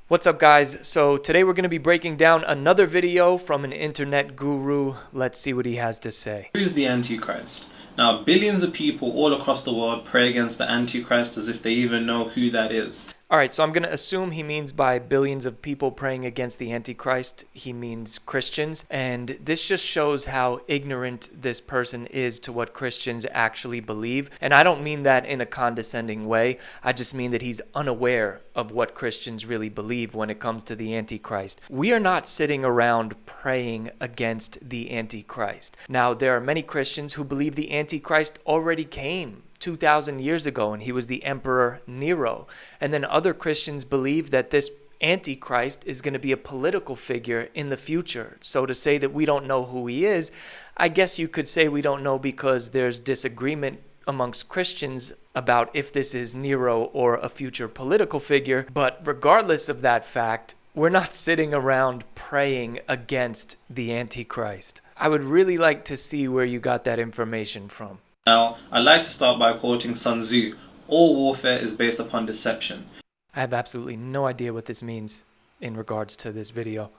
What's up, guys? So today we're going to be breaking down another video from an internet guru. Let's see what he has to say. Who is the Antichrist? Now, billions of people all across the world pray against the Antichrist as if they even know who that is. All right, so I'm going to assume he means by billions of people praying against the Antichrist, he means Christians. And this just shows how ignorant this person is to what Christians actually believe. And I don't mean that in a condescending way. I just mean that he's unaware of what Christians really believe when it comes to the Antichrist. We are not sitting around praying against the Antichrist. Now, there are many Christians who believe the Antichrist already came 2,000 years ago, and he was the Emperor Nero. And then other Christians believe that this Antichrist is going to be a political figure in the future. So to say that we don't know who he is, I guess you could say we don't know because there's disagreement amongst Christians about if this is Nero or a future political figure. But regardless of that fact, we're not sitting around praying against the Antichrist. I would really like to see where you got that information from. Now, I'd like to start by quoting Sun Tzu. All warfare is based upon deception. I have absolutely no idea what this means in regards to this video.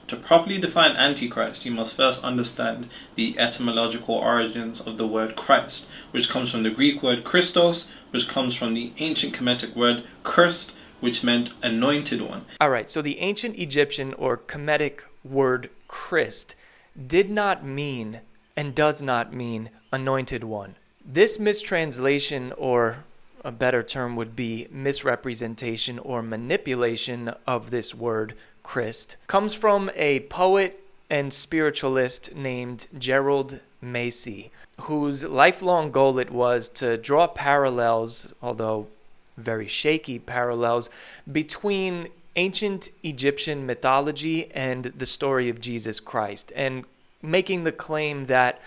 To properly define Antichrist, you must first understand the etymological origins of the word Christ, which comes from the Greek word Christos, which comes from the ancient Kemetic word Kurst, which meant anointed one. All right, so the ancient Egyptian or Kemetic word Christ did not mean and does not mean anointed one. This mistranslation, or a better term would be misrepresentation or manipulation of this word Christ, comes from a poet and spiritualist named Gerald Macy, whose lifelong goal it was to draw parallels, although very shaky parallels, between ancient Egyptian mythology and the story of Jesus Christ, and making the claim that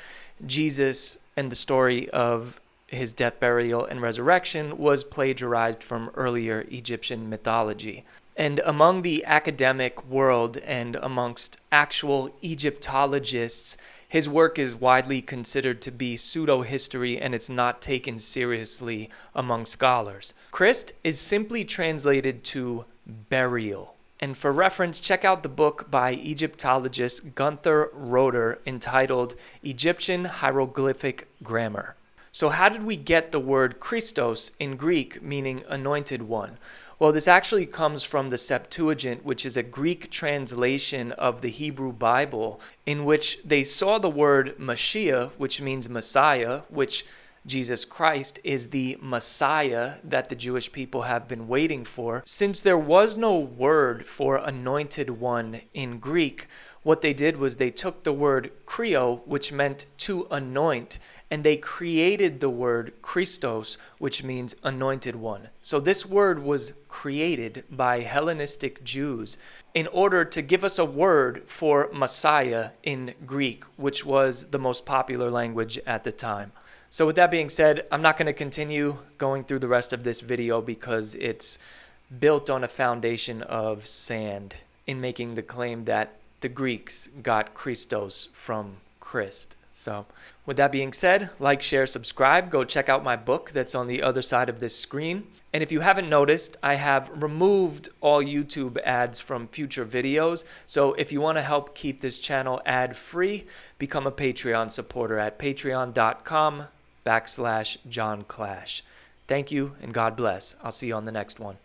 Jesus and the story of his death, burial, and resurrection was plagiarized from earlier Egyptian mythology. And among the academic world and amongst actual Egyptologists, his work is widely considered to be pseudo-history, and it's not taken seriously among scholars. Christ is simply translated to burial. And for reference, check out the book by Egyptologist Gunther Roeder entitled Egyptian Hieroglyphic Grammar. So how did we get the word Christos in Greek, meaning anointed one? Well, this actually comes from the Septuagint, which is a Greek translation of the Hebrew Bible, in which they saw the word Mashiach, which means Messiah, which Jesus Christ is the Messiah that the Jewish people have been waiting for. Since there was no word for anointed one in Greek, what they did was they took the word krio, which meant to anoint, and they created the word Christos, which means anointed one. So this word was created by Hellenistic Jews in order to give us a word for Messiah in Greek, which was the most popular language at the time. So with that being said, I'm not going to continue going through the rest of this video because it's built on a foundation of sand in making the claim that the Greeks got Christos from Christ. So with that being said, like, share, subscribe. Go check out my book that's on the other side of this screen. And if you haven't noticed, I have removed all YouTube ads from future videos. So if you want to help keep this channel ad-free, become a Patreon supporter at patreon.com/JohnClash. Thank you and God bless. I'll see you on the next one.